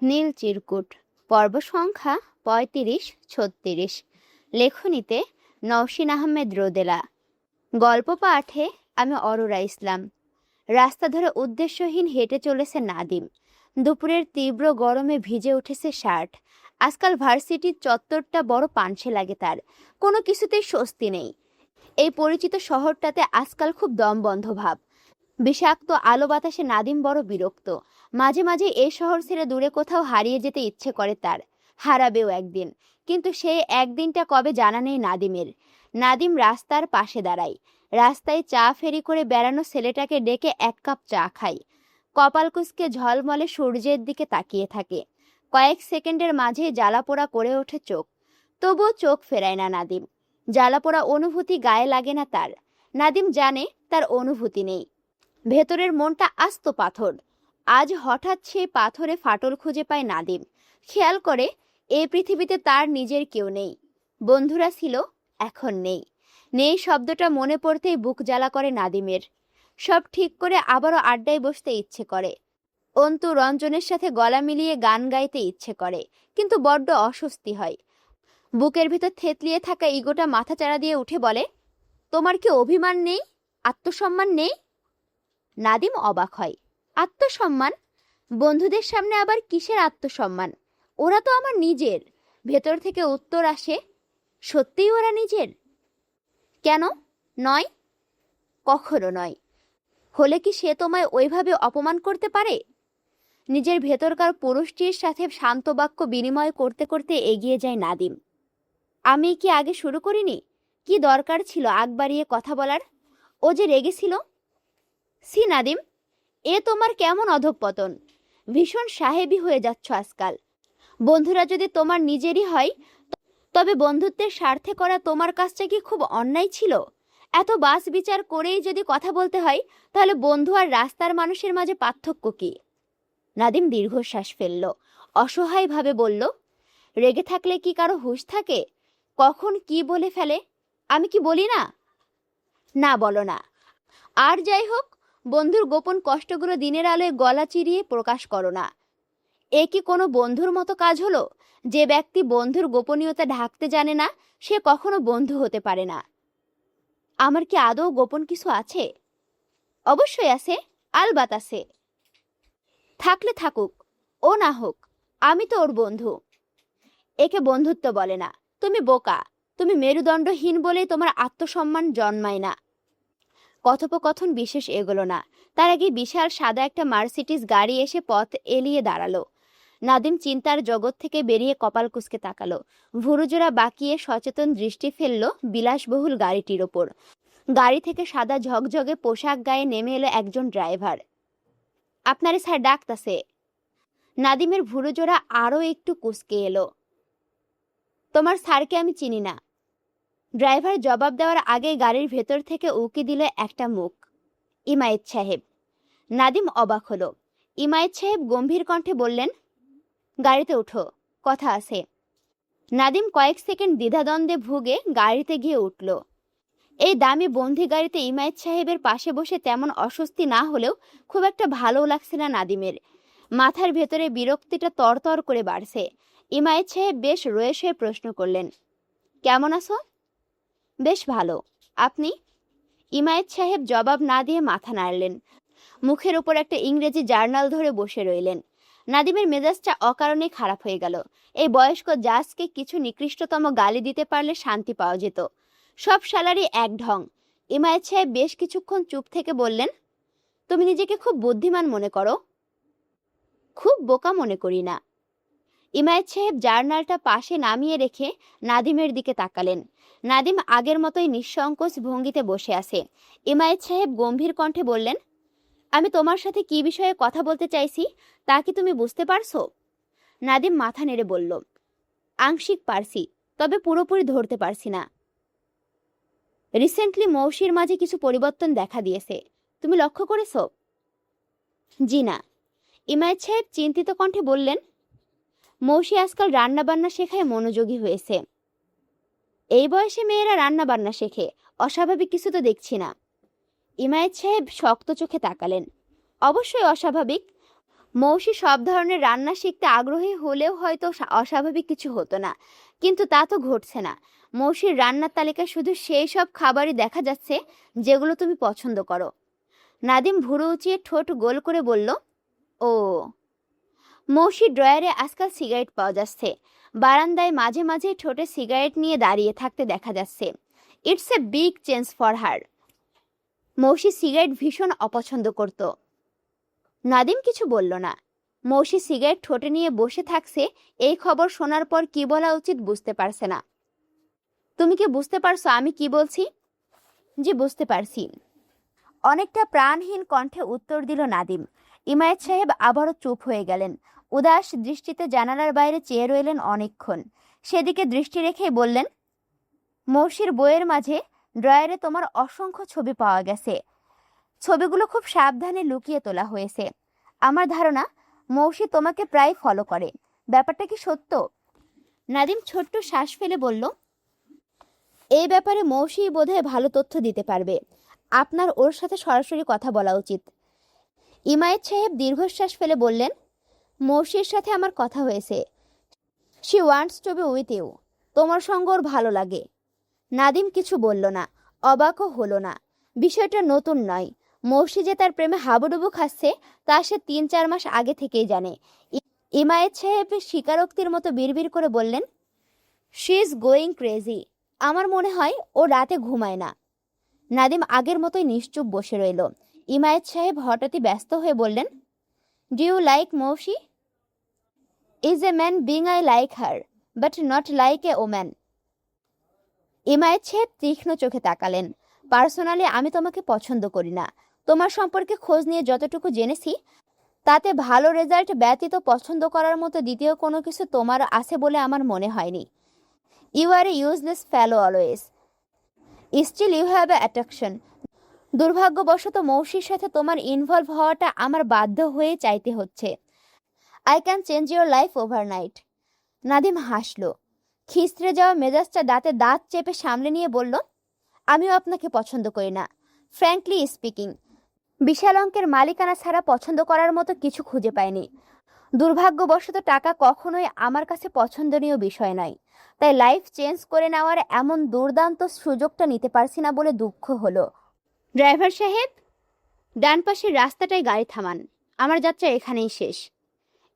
নীল চিরকুট পর্ব সংখ্যা ৩৫-৩৬। লেখনীতে নওশীন আহমেদ রোদেলা। গল্প পাঠে আমি অরোরা ইসলাম। রাস্তা ধরে উদ্দেশ্যহীন হেঁটে চলেছে নাদিম। দুপুরের তীব্র গরমে ভিজে উঠেছে শার্ট। আজকাল ভার্সিটির চত্বরটা বড় পানসে লাগে তার। কোনো কিছুতেই স্বস্তি নেই। এই পরিচিত শহরটাতে আজকাল খুব দমবন্ধ ভাব। বিষাক্ত আলো বাতাসে নাদিম বড় বিরক্ত। মাঝে মাঝে এই শহর ছেড়ে দূরে কোথাও হারিয়ে যেতে ইচ্ছে করে তার। হারাবেও একদিন, কিন্তু সেই একদিনটা কবে জানা নেই নাদিমের। নাদিম রাস্তার পাশে দাঁড়ায়। রাস্তায় চা ফেরি করে বেড়ানো ছেলেটাকে ডেকে এক কাপ চা খায়। কপাল কুঁচকে ঝলমলে সূর্যের দিকে তাকিয়ে থাকে। কয়েক সেকেন্ডের মাঝে জ্বালাপোড়া করে ওঠে চোখ। তবুও চোখ ফেরায় না নাদিম। জ্বালাপোড়া অনুভূতি গায়ে লাগে না তার। নাদিম জানে তার অনুভূতি নেই। ভেতরের মনটা আস্ত পাথর। আজ হঠাৎ সেই পাথরে ফাটল খুঁজে পায় নাদিম। খেয়াল করে এই পৃথিবীতে তার নিজের কেউ নেই। বন্ধুরা ছিল, এখন নেই। নেই শব্দটা মনে পড়তেই বুক জ্বালা করে নাদিমের। সব ঠিক করে আবারও আড্ডায় বসতে ইচ্ছে করে। অন্তু রঞ্জনের সাথে গলা মিলিয়ে গান গাইতে ইচ্ছে করে, কিন্তু বড্ড অস্বস্তি হয়। বুকের ভিতর থেতলিয়ে থাকা ইগোটা মাথাচাড়া দিয়ে উঠে বলে, তোমার কি অভিমান নেই, আত্মসম্মান নেই? নাদিম অবাক হয়। আত্মসম্মান? বন্ধুদের সামনে আবার কিসের আত্মসম্মান? ওরা তো আমার নিজের। ভেতর থেকে উত্তর আসে, সত্যিই ওরা নিজের? কেন নয়? কখনো নয়। হলে কি সে তোমায় ওইভাবে অপমান করতে পারে? নিজের ভেতরকার পুরুষটির সাথে শান্ত বাক্য বিনিময় করতে করতে এগিয়ে যায় নাদিম। আমি কি আগে শুরু করিনি? কি দরকার ছিল আগ বাড়িয়ে কথা বলার? ও যে রেগেছিল। সি নাদিম, এ তোমার কেমন অধঃপতন! ভীষণ সাহেবী হয়ে যাচ্ছ আজকাল। বন্ধুরা যদি তোমার নিজেরই হয়, তবে বন্ধুত্বের স্বার্থে করা তোমার কাজটা কি খুব অন্যায় ছিল? এত বাস বিচার করেই যদি কথা বলতে হয়, তাহলে বন্ধু আর রাস্তার মানুষের মাঝে পার্থক্য কি? নাদিম দীর্ঘশ্বাস ফেলল। অসহায়ভাবে বলল, রেগে থাকলে কি কারো হুঁশ থাকে? কখন কি বলে ফেলে। আমি কি বলি না? না, বলো না। আর যাই হোক, বন্ধুর গোপন কষ্টগুলো দিনের আলোয় গলা চিরিয়ে প্রকাশ করো না। এ কি কোনো বন্ধুর মতো কাজ হলো? যে ব্যক্তি বন্ধুর গোপনীয়তা ঢাকতে জানে না, সে কখনো বন্ধু হতে পারে না। আমার কি আদৌ গোপন কিছু আছে? অবশ্যই আছে, আলবাত আছে। থাকলে থাকুক, ও না হোক, আমি তো ওর বন্ধু। একে বন্ধুত্ব বলে না। তুমি বোকা। তুমি মেরুদণ্ডহীন বলেই তোমার আত্মসম্মান জন্মায় না। কথোপকথন বিশেষ এগোলো না। তার আগে বিশাল সাদা একটা মার্সিডিজ গাড়ি এসে পথ এলিয়ে দাঁড়ালো। নাদিম চিন্তার জগৎ থেকে বেরিয়ে কপাল কুঁচকে তাকালো। ভুরুজোড়া বাঁকিয়ে সচেতন দৃষ্টি ফেলল বিলাসবহুল গাড়িটির ওপর। গাড়ি থেকে সাদা ঝকঝকে পোশাক গায়ে নেমে এলো একজন ড্রাইভার। আপনারে স্যার ডাকতাছে। নাদিমের ভুরুজোড়া আরও একটু কুঁচকে এলো। তোমার স্যারকে আমি চিনি না। ড্রাইভার জবাব দেওয়ার আগে গাড়ির ভেতর থেকে উকি দিল একটা মুখ। ইমায়েত সাহেব। নাদিম অবাক হলো। ইমায়েত সাহেব গম্ভীর কণ্ঠে বললেন, গাড়িতে উঠো, কথা আছে। নাদিম কয়েক সেকেন্ড দ্বিধাদ্বন্দ্বে ভুগে গাড়িতে গিয়ে উঠল। এই দামি বন্দি গাড়িতে ইমায়েত সাহেবের পাশে বসে তেমন অস্বস্তি না হলেও খুব একটা ভালো লাগছে না নাদিমের। মাথার ভেতরে বিরক্তিটা তরতর করে বাড়ছে। ইমায়েত সাহেব বেশ রয়েস হয়ে প্রশ্ন করলেন, কেমন আছো? বেশ ভালো। আপনি? ইমায়েত সাহেব জবাব না দিয়ে মাথা নাড়লেন। মুখের উপর একটা ইংরেজি জার্নাল ধরে বসে রইলেন। নাদিমের মেজাজটা অকারণে খারাপ হয়ে গেল। এই বয়স্ক জাজকে কিছু নিকৃষ্টতম গালি দিতে পারলে শান্তি পাওয়া যেত। সব শালারই এক ঢং। ইমায়েত সাহেব বেশ কিছুক্ষণ চুপ থেকে বললেন, তুমি নিজেকে খুব বুদ্ধিমান মনে করো? খুব বোকা মনে করি না। ইমায়েত সাহেব জার্নালটা পাশে নামিয়ে রেখে নাদিমের দিকে তাকালেন। নাদিম আগের মতোই নিঃসংকোচ ভঙ্গিতে বসে আছে। ইমায়েত সাহেব গম্ভীর কণ্ঠে বললেন, আমি তোমার সাথে কি বিষয়ে কথা বলতে চাইছি তা কি তুমি বুঝতে পারছো? নাদিম মাথা নেড়ে বলল, আংশিক পারছি, তবে পুরোপুরি ধরতে পারছি না। রিসেন্টলি মৌসির মাঝে কিছু পরিবর্তন দেখা দিয়েছে, তুমি লক্ষ্য করেছো? জি না। ইমায়েত সাহেব চিন্তিত কণ্ঠে বললেন, মৌসি আজকাল রান্না বান্না শেখায় মনোযোগী হয়েছে। এই বয়সে মেয়েরা রান্না বান্না শেখে, অস্বাভাবিক কিছু তো দেখছি না। ইমায়েত সাহেব শক্ত চোখে তাকালেন। অবশ্যই অস্বাভাবিক। মৌসি সব ধরনের রান্না শিখতে আগ্রহী হলেও হয়তো অস্বাভাবিক কিছু হতো না, কিন্তু তা তো ঘটছে না। মৌসির রান্নার তালিকায় শুধু সেই সব খাবারই দেখা যাচ্ছে যেগুলো তুমি পছন্দ করো। নাদিম ভুরু উঁচিয়ে ঠোঁট গোল করে বলল, ও। মৌসির ড্রয়ারে আজকাল সিগারেট পাওয়া যাচ্ছে। বারান্দায় মাঝে মাঝে ঠোঁটে সিগারেট নিয়ে দাঁড়িয়ে থাকতে দেখা যাচ্ছে। It's a big change for her. মৌসি সিগারেট ভীষণ অপছন্দ করত। নাদিম কিছু বলল না। মৌসি সিগারেট ঠোঁটে নিয়ে বসে থাকছে, এই খবর শোনার পর কি বলা উচিত বুঝতে পারছে না। তুমি কি বুঝতে পারছো আমি কি বলছি? জি, বুঝতে পারছি। অনেকটা প্রাণহীন কণ্ঠে উত্তর দিল নাদিম। ইমায়েত সাহেব আবারও চুপ হয়ে গেলেন। উদাস দৃষ্টিতে জানালার বাইরে চেয়ে রইলেন অনেকক্ষণ। সেদিকে দৃষ্টি রেখেই বললেন, মৌসির বইয়ের মাঝে ড্রয়ারে তোমার অসংখ্য ছবি পাওয়া গেছে। ছবিগুলো খুব সাবধানে লুকিয়ে তোলা হয়েছে। আমার ধারণা মৌসি তোমাকে প্রায় ফলো করে। ব্যাপারটা কি সত্য? নাদিম ছোট্ট শ্বাস ফেলে বলল, এই ব্যাপারে মৌসি বোধহয় ভালো তথ্য দিতে পারবে। আপনার ওর সাথে সরাসরি কথা বলা উচিত। ইমায়েত সাহেব দীর্ঘশ্বাস ফেলে বললেন, মৌসির সাথে আমার কথা হয়েছে। She wants to be with you. তোমার সঙ্গ ওর ভালো লাগে। নাদিম কিছু বলল না, অবাকও হলো না। বিষয়টা নতুন নয়। মৌসি যে তার প্রেমে হাবুডুবু খাচ্ছে তা সে 3-4 মাস আগে থেকেই জানে। ইমায়েত সাহেব স্বীকারোক্তির মতো বিড়বিড় করে বললেন, শি ইজ গোয়িং ক্রেজি। আমার মনে হয় ও রাতে ঘুমায় না। নাদিম আগের মতোই নিশ্চুপ বসে রইল। ইমায়েত সাহেব হঠাৎই ব্যস্ত হয়ে বললেন, ডু ইউ লাইক মৌসি? Is a man being I like her, but not like a woman. Imayet সাহেব তীক্ষ্ণ চোখে তাকালেন। পার্সোনালি আমি তোমাকে পছন্দ করি না। তোমার সম্পর্কে খোঁজ নিয়ে যতটুকু জেনেছি তাতে ভালো রেজাল্ট ব্যতীত পছন্দ করার মতো দ্বিতীয় কোনো কিছু তোমার আছে বলে আমার মনে হয়নি। You are a useless fellow always. Still you have an attraction. দুর্ভাগ্যবশত মৌসির সাথে তোমার ইনভলভ হওয়াটা আমার বাধ্য হয়ে চাইতে হচ্ছে। I can change your life overnight. Nadim হাসল। খিস্ত্রে যাওয়া মেজাজটা দাঁতে দাঁত চেপে সামলে নিয়ে বলল, আমিও আপনাকে পছন্দ করি না। ফ্র্যাঙ্কলি স্পিকিং, বিশাল অঙ্কের মালিকানা ছাড়া পছন্দ করার মতো কিছু খুঁজে পাইনি। দুর্ভাগ্যবশত টাকা কখনোই আমার কাছে পছন্দনীয় বিষয় নয়। তাই লাইফ চেঞ্জ করে নেওয়ার এমন দুর্দান্ত সুযোগটা নিতে পারছি না বলে দুঃখ হলো। ড্রাইভার সাহেব, ডান পাশের রাস্তাটায় গাড়ি থামান। আমার যাত্রা এখানেই শেষ।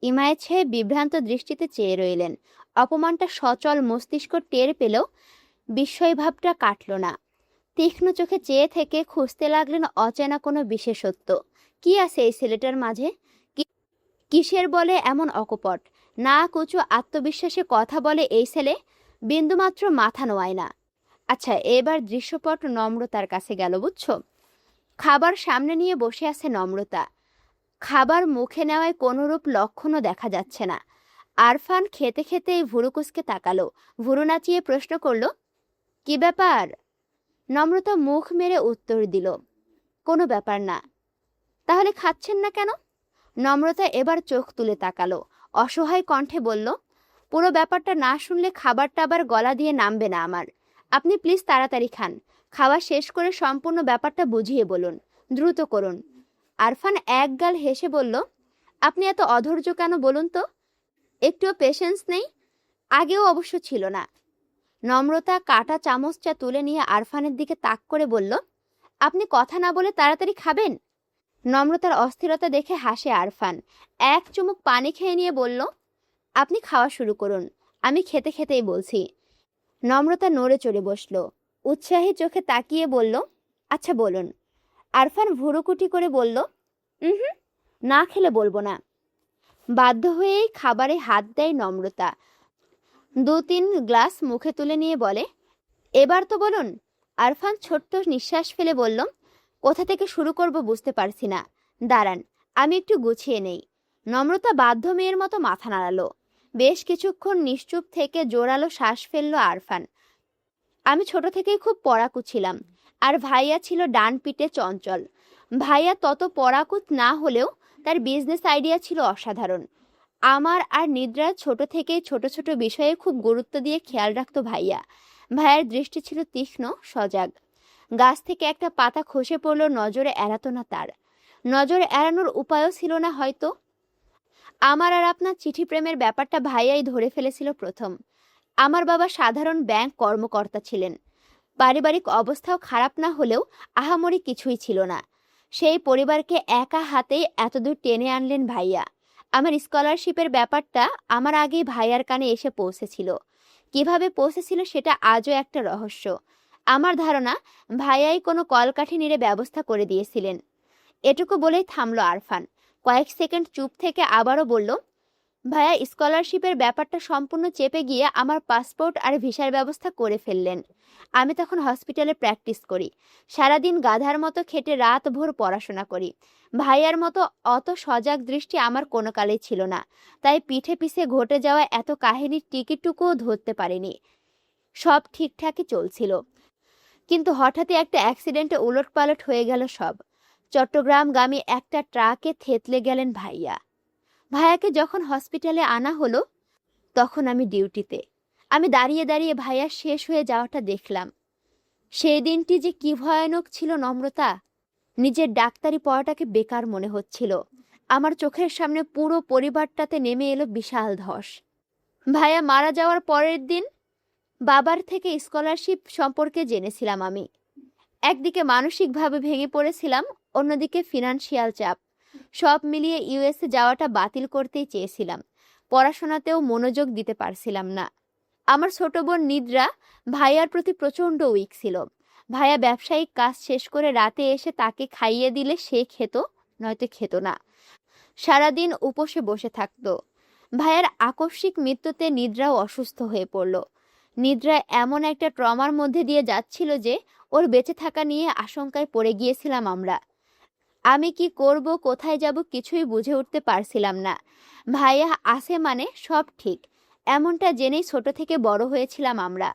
ইমায়েত সাহেব বিভ্রান্ত দৃষ্টিতে চেয়ে রইলেন। অপমানটা সচল মস্তিষ্ক টের পেলেও বিস্ময়ভাবটা কাটল না। তীক্ষ্ণ চোখে চেয়ে থেকে খুঁজতে লাগলেন অচেনা কোনো বিশেষত্ব। কি আছে এই ছেলেটার মাঝে? কিসের বলে এমন অকপট? না কুচু আত্মবিশ্বাসে কথা বলে এই ছেলে, বিন্দুমাত্র মাথা নোয়ায় না। আচ্ছা, এবার দৃশ্যপট নম্রতার কাছে গেল, বুঝছো? খাবার সামনে নিয়ে বসে আছে নম্রতা। খাবার মুখে নেওয়ায় কোনোরূপ লক্ষণও দেখা যাচ্ছে না। আরফান খেতে খেতেই ভুরুকুসকে তাকালো। ভুরু নাচিয়ে প্রশ্ন করল, কি ব্যাপার? নম্রতা মুখ মেরে উত্তর দিল, কোনো ব্যাপার না। তাহলে খাচ্ছেন না কেন? নম্রতা এবার চোখ তুলে তাকালো। অসহায় কণ্ঠে বলল, পুরো ব্যাপারটা না শুনলে খাবারটা আবার গলা দিয়ে নামবে না আমার। আপনি প্লিজ তাড়াতাড়ি খান। খাওয়া শেষ করে সম্পূর্ণ ব্যাপারটা বুঝিয়ে বলুন। দ্রুত করুন। আরফান একগাল হেসে বলল, আপনি এত অধৈর্য কেন বলুন তো? একটুও পেশেন্স নেই? আগেও অবশ্য ছিল না। নম্রতা কাটা চামচটা তুলে নিয়ে আরফানের দিকে তাক করে বলল, আপনি কথা না বলে তাড়াতাড়ি খাবেন? নম্রতার অস্থিরতা দেখে হাসে আরফান। এক চুমুক পানি খেয়ে নিয়ে বলল, আপনি খাওয়া শুরু করুন, আমি খেতে খেতেই বলছি। নম্রতা নড়ে চড়ে বসল। উৎসাহী চোখে তাকিয়ে বলল, আচ্ছা বলুন। আরফান ভুরুকুটি করে বলল, হুম, না খেলে বলবো না। বাধ্য হয়েই খাবারে হাত দেয় নম্রতা। 2-3 গ্লাস মুখে তুলে নিয়ে বলে, এবার তো বলুন। আরফান ছোট্ট নিঃশ্বাস ফেলে বলল, কোথা থেকে শুরু করব বুঝতে পারছি না। দাঁড়ান, আমি একটু গুছিয়ে নেই। নম্রতা বাধ্য মেয়ের মতো মাথা নাড়ালো। বেশ কিছুক্ষণ নিশ্চুপ থেকে জোরালো শ্বাস ফেলল আরফান। আমি ছোট থেকেই খুব পড়াকু ছিলাম, আর ভাইয়া ছিল ডান পিঠে চঞ্চল। ভাইয়া তত পড়াকুত না হলেও তার বিজনেস আইডিয়া ছিল অসাধারণ। আমার আর নিদ্রার ছোট থেকেই ছোট ছোট বিষয়ে খুব গুরুত্ব দিয়ে খেয়াল রাখতো ভাইয়া। ভাইয়ার দৃষ্টি ছিল তীক্ষ্ণ, সজাগ। গাছ থেকে একটা পাতা খসে পড়ল, নজরে এড়াতো না তার। নজর এড়ানোর উপায়ও ছিল না হয়তো। আমার আর আপনার চিঠি প্রেমের ব্যাপারটা ভাইয়াই ধরে ফেলেছিল প্রথম। আমার বাবা সাধারণ ব্যাংক কর্মকর্তা ছিলেন। পারিবারিক অবস্থাও খারাপ না হলেও আহামরি কিছুই ছিল না। সেই পরিবারকে একা হাতেই এতদূর টেনে আনলেন ভাইয়া। আমার স্কলারশিপের ব্যাপারটা আমার আগেই ভাইয়ার কানে এসে পৌঁছেছিল। কিভাবে পৌঁছেছিল সেটা আজও একটা রহস্য। আমার ধারণা ভাইয়াই কোনো কলকাঠি নেড়ে ব্যবস্থা করে দিয়েছিলেন। এটুকু বলেই থামলো আরফান। কয়েক সেকেন্ড চুপ থেকে আবারও বলল, ভাইয়া স্কলারশিপের ব্যাপারটা সম্পূর্ণ চেপে গিয়ে আমার পাসপোর্ট আর ভিসার ব্যবস্থা করে ফেললেন। আমি তখন হসপিটালে প্র্যাকটিস করি, সারাদিন গাধার মতো খেটে রাত ভোর পড়াশোনা করি। ভাইয়ার মতো অত সজাগ দৃষ্টি আমার কোনো কালেই ছিল না, তাই পিঠে পিছে ঘটে যাওয়া এত কাহিনীর টিকিটুকুও ধরতে পারিনি। সব ঠিকঠাকই চলছিল, কিন্তু হঠাৎই একটা অ্যাক্সিডেন্টে উলটপালট হয়ে গেল সব। চট্টগ্রামগামী একটা ট্রাকে থেতলে গেলেন ভাইয়া। ভাইয়াকে যখন হসপিটালে আনা হলো তখন আমি ডিউটিতে। আমি দাঁড়িয়ে দাঁড়িয়ে ভাইয়া শেষ হয়ে যাওয়াটা দেখলাম। সেই দিনটি যে কি ভয়ানক ছিল নম্রতা! নিজের ডাক্তারি পড়াটাকে বেকার মনে হচ্ছিল। আমার চোখের সামনে পুরো পরিবারটাতে নেমে এলো বিশাল ধস। ভাইয়া মারা যাওয়ার পরের দিন বাবার থেকে স্কলারশিপ সম্পর্কে জেনেছিলাম আমি। একদিকে মানসিকভাবে ভেঙে পড়েছিলাম, অন্যদিকে ফিনান্সিয়াল চাপ। সব মিলিয়ে ইউএসএ যাওয়াটা বাতিল করতেই চেয়েছিলাম। পড়াশোনাতেও মনোযোগ দিতে পারছিলাম না। আমার ছোট বোন নিদ্রা ভাইয়ার প্রতি প্রচণ্ড উইক ছিল। ভাইয়া ব্যবসায়িক কাজ শেষ করে রাতে এসে তাকে খাইয়ে দিলে সে খেত, নয়তো খেত না। সারাদিন উপসে বসে থাকতো। ভাইয়ার আকস্মিক মৃত্যুতে নিদ্রাও অসুস্থ হয়ে পড়ল। নিদ্রা এমন একটা ট্রমার মধ্যে দিয়ে যাচ্ছিল যে ওর বেঁচে থাকা নিয়ে আশঙ্কায় পড়ে গিয়েছিলাম আমরা। আমি কি করব, কোথায় যাব কিছুই বুঝে উঠতে পারছিলাম না। ভাইয়া আছে মানে সব ঠিক, এমনটা জেনেই ছোট থেকে বড় হয়েছিলাম আমরা।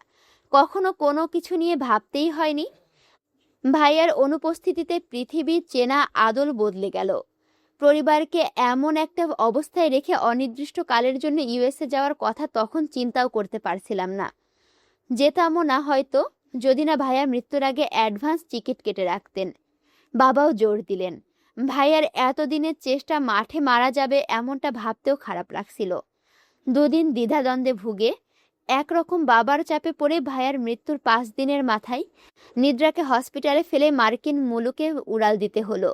কখনো কোনো কিছু নিয়ে ভাবতেই হয়নি। ভাইয়ার অনুপস্থিতিতে পৃথিবীর চেনা আদল বদলে গেল। পরিবারকে এমন একটা অবস্থায় রেখে অনির্দিষ্টকালের জন্য ইউএসএ যাওয়ার কথা তখন চিন্তাও করতে পারছিলাম না। যেতামও না হয়তো, যদি না ভাইয়ার মৃত্যুর আগে অ্যাডভান্স টিকিট কেটে রাখতেন। বাবাও জোর দিলেন। ভাইয়ার এতদিনের চেষ্টা মাঠে মারা যাবে এমনটা ভাবতেও খারাপ লাগছিল। দুদিন দ্বিধাদ্বন্দ্বে ভুগে একরকম বাবার চাপে পড়ে ভাইয়ার মৃত্যুর 5 দিনের মাথায় নিদ্রাকে হসপিটালে ফেলে মার্কিন মুলুকে উড়াল দিতে হলো।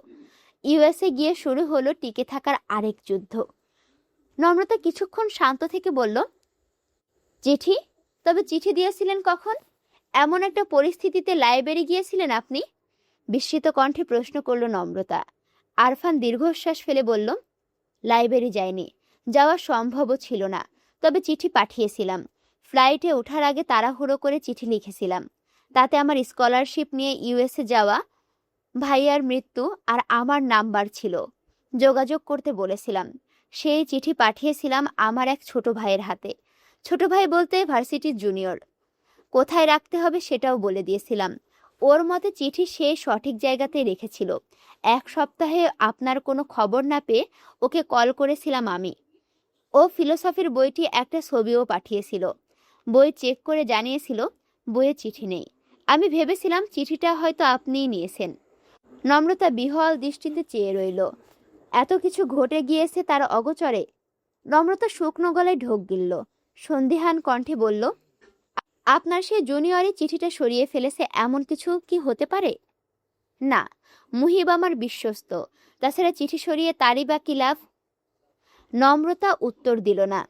ইউএসএ গিয়ে শুরু হলো টিকে থাকার আরেক যুদ্ধ। নম্রতা কিছুক্ষণ শান্ত থেকে বলল, চিঠি? তবে চিঠি দিয়েছিলেন কখন? এমন একটা পরিস্থিতিতে লাইব্রেরি গিয়েছিলেন আপনি? বিস্মিত কণ্ঠে প্রশ্ন করল নম্রতা। আরফান দীর্ঘশ্বাস ফেলে বলল, লাইব্রেরি যায়নি, যাওয়া সম্ভবও ছিল না, তবে চিঠি পাঠিয়েছিলাম। ফ্লাইটে ওঠার আগে তাড়াহুড়ো করে চিঠি লিখেছিলাম। তাতে আমার স্কলারশিপ নিয়ে ইউএসএ যাওয়া, ভাইয়ার মৃত্যু আর আমার নাম্বার ছিল। যোগাযোগ করতে বলেছিলাম। সেই চিঠি পাঠিয়েছিলাম আমার এক ছোট ভাইয়ের হাতে। ছোট ভাই বলতে ভার্সিটির জুনিয়র। কোথায় রাখতে হবে সেটাও বলে দিয়েছিলাম। ওর মতে চিঠি সে সঠিক জায়গাতেই রেখেছিল। 1 সপ্তাহে আপনার কোনো খবর না পেয়ে ওকে কল করেছিলাম আমি। ও ফিলোসফির বইটি একটা ছবিও পাঠিয়েছিল। বই চেক করে জানিয়েছিল বইয়ে চিঠি নেই। আমি ভেবেছিলাম চিঠিটা হয়তো আপনিই নিয়েছেন। নম্রতা বিহ্বল দৃষ্টিতে চেয়ে রইল। এত কিছু ঘটে গিয়েছে তার অগোচরে। নম্রতা শুকনো গলায় ঢোক গিলল, সন্দিহান কণ্ঠে বলল, আপনার সে জুনিয়রই চিঠিটা সরিয়ে ফেলেছে এমন কিছু কি হতে পারে? না, মুহিব আমার বিশ্বস্ত, তাছাড়া চিঠি সরিয়ে তারই বা কি লাভ? নম্রতা উত্তর দিল না।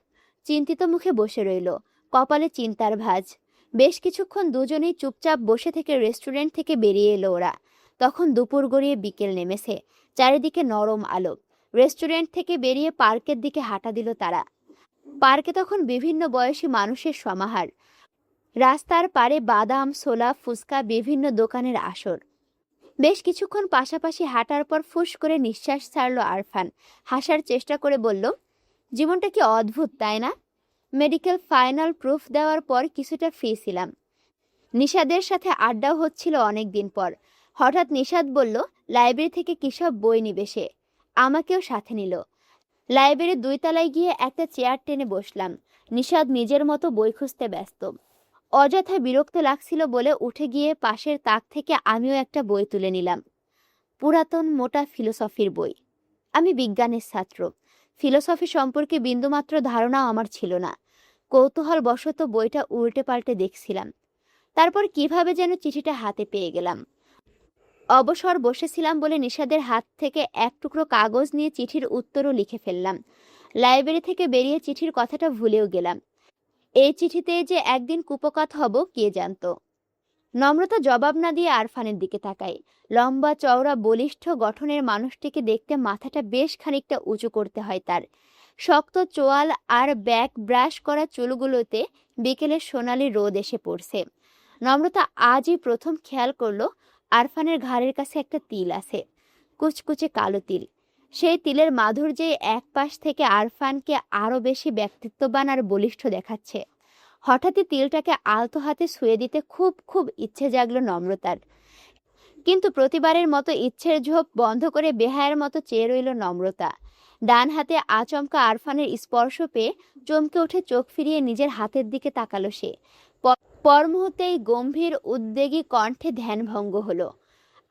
চিন্তিত মুখে বসে রইল, কপালে চিন্তার ভাঁজ। বেশ কিছুক্ষণ দুজনেই চুপচাপ বসে থেকে রেস্টুরেন্ট থেকে বেরিয়ে এলো ওরা। তখন দুপুর গড়িয়ে বিকেল নেমেছে, চারিদিকে নরম আলো। রেস্টুরেন্ট থেকে বেরিয়ে পার্কের দিকে হাঁটা দিল তারা। পার্কে তখন বিভিন্ন বয়সী মানুষের সমাহার। রাস্তার পারে বাদাম, ছোলা, ফুচকা, বিভিন্ন দোকানের আসর। বেশ কিছুক্ষণ পাশাপাশি হাঁটার পর ফুস করে নিঃশ্বাস ছাড়ল আরফান। হাসার চেষ্টা করে বলল, জীবনটা কি অদ্ভুত তাই না? মেডিকেল ফাইনাল প্রুফ দেওয়ার পর কিছুটা ফ্রি ছিলাম। নিশাদের সাথে আড্ডাও হচ্ছিল অনেক দিন পর। হঠাৎ নিশাদ বলল, লাইব্রেরি থেকে কিসব বই নিবে সে। আমাকেও সাথে নিল। লাইব্রেরির 2 তলায় গিয়ে একটা চেয়ার টেনে বসলাম। নিশাদ নিজের মতো বই খুঁজতে ব্যস্ত। অযথা বিরক্ত লাগছিল বলে উঠে গিয়ে পাশের তাক থেকে আমিও একটা বই তুলে নিলাম। পুরাতন মোটা ফিলোসফির বই। আমি বিজ্ঞানের ছাত্র। ফিলোসফি সম্পর্কে বিন্দুমাত্র ধারণাও আমার ছিল না। কৌতূহলবশত বইটা উল্টে পাল্টে দেখছিলাম। তারপর কিভাবে যেন চিঠিটা হাতে পেয়ে গেলাম। অবসর বসেছিলাম বলে নিশাদের হাত থেকে এক টুকরো কাগজ নিয়ে চিঠির উত্তরও লিখে ফেললাম। লাইব্রেরি থেকে বেরিয়ে চিঠির কথাটা ভুলেও গেলাম। এই চিঠিতে যে একদিন কুপকাত হব কে জানতো। নম্রতা জবাব না দিয়ে আরফানের দিকে তাকায়। লম্বা চওড়া বলিষ্ঠ গঠনের মানুষটিকে দেখতে মাথাটা বেশ খানিকটা উঁচু করতে হয় তার। শক্ত চোয়াল আর ব্যাক ব্রাশ করা চুলগুলোতে বিকেলের সোনালি রোদ এসে পড়ছে। নম্রতা আজই প্রথম খেয়াল করলো আরফানের ঘাড়ের কাছে একটা তিল আছে, কুচকুচে কালো তিল। সেই তিলের মাধুর্যে এক পাশ থেকে আরফানকে আরো বেশি ব্যক্তিত্ববান আর বলিষ্ঠ দেখাচ্ছে। হঠাৎই তিলটাকে আলতো হাতে ছুঁয়ে দিতে খুব খুব ইচ্ছে জাগলো নম্রতার। কিন্তু প্রতিবারের মতো ইচ্ছের ঝোপ বন্ধ করে বেহায়ের মতো চেয়ে রইল নম্রতা। ডান হাতে আচমকা আরফানের স্পর্শ পেয়ে চমকে উঠে চোখ ফিরিয়ে নিজের হাতের দিকে তাকালো সে। পর মুহূর্তেই গম্ভীর উদ্বেগী কণ্ঠে ধ্যানভঙ্গ হলো।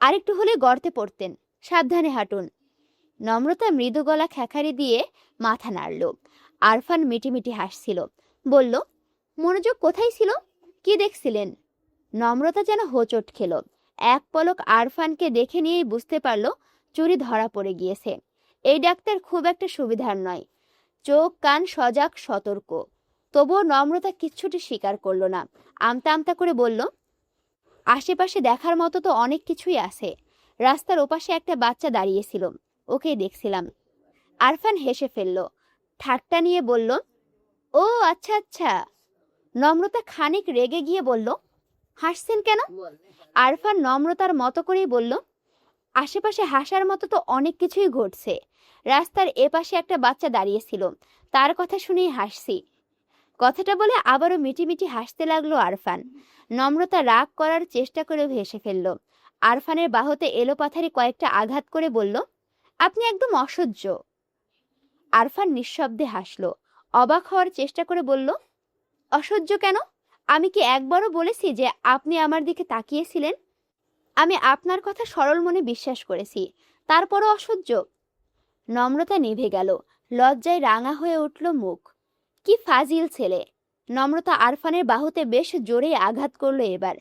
আরেকটু হলে গর্তে পড়তেন, সাবধানে হাঁটুন। নম্রতা মৃদু গলা খেখারি দিয়ে মাথা নাড়ল। আরফান মিটিমিটি হাসছিল, বলল, মনোযোগ কোথায় ছিল? কি দেখছিলেন? নম্রতা যেন হোঁচট খেল। এক পলক আরফানকে দেখে নিয়েই বুঝতে পারল চুরি ধরা পড়ে গিয়েছে। এই ডাক্তার খুব একটা সুবিধার নয়। চোখ কান সজাগ সতর্ক। তবুও নম্রতা কিচ্ছুটি স্বীকার করল না। আমতা আমতা করে বলল, আশেপাশে দেখার মতো তো অনেক কিছুই আছে। রাস্তার ওপাশে একটা বাচ্চা দাঁড়িয়েছিল, ওকেই দেখছিলাম। আরফান হেসে ফেলল, ঠাট্টা নিয়ে বলল, ও আচ্ছা আচ্ছা। নম্রতা খানিক রেগে গিয়ে বলল, হাসছেন কেন? আরফান নম্রতার মতো করেই বলল, আশেপাশে হাসার মতো তো অনেক কিছুই ঘটছে। রাস্তার এপাশে একটা বাচ্চা দাঁড়িয়েছিল, তার কথা শুনেই হাসছি। কথাটা বলে আবারও মিটিমিটি হাসতে লাগলো আরফান। নম্রতা রাগ করার চেষ্টা করেও হেসে ফেলল। আরফানের বাহুতে এলোপাথারি কয়েকটা আঘাত করে বলল, আপনি একদম অসহ্য। আরফান নিঃশব্দে হাসল। অবাক হওয়ার চেষ্টা করে বলল, অসহ্য কেন? আমি কি একবারও বলেছি যে আপনি আমার দিকে তাকিয়েছিলেন? আমি আপনার কথা সরল মনে বিশ্বাস করেছি, তারপরও অসহ্য? নম্রতা নিভে গেল। লজ্জায় রাঙা হয়ে উঠল মুখ। কি ফাজিল ছেলে! নম্রতা আরফানের বাহুতে বেশ জোরেই আঘাত করলো এবার।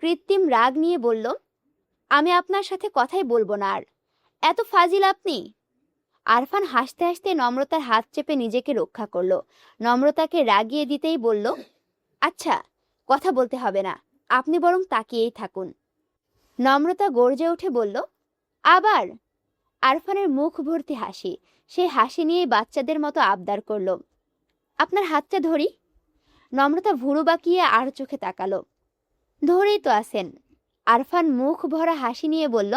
কৃত্রিম রাগ নিয়ে বলল, আমি আপনার সাথে কথাই বলবো না আর। এত ফাজিল আপনি? আরফান হাসতে হাসতে নম্রতার হাত চেপে নিজেকে রক্ষা করলো। নম্রতাকে রাগিয়ে দিতেই বলল, আচ্ছা, কথা বলতে হবে না, আপনি বরং তাকিয়েই থাকুন। নম্রতা গর্জে উঠে বলল, আবার? আরফানের মুখ ভর্তি হাসি। সেই হাসি নিয়ে বাচ্চাদের মতো আবদার করলো, আপনার হাতটা ধরি। নম্রতা ভুরু বাঁকিয়ে আর চোখে তাকালো। ধরেই তো আছেন। আরফান মুখ ভরা হাসি নিয়ে বলল,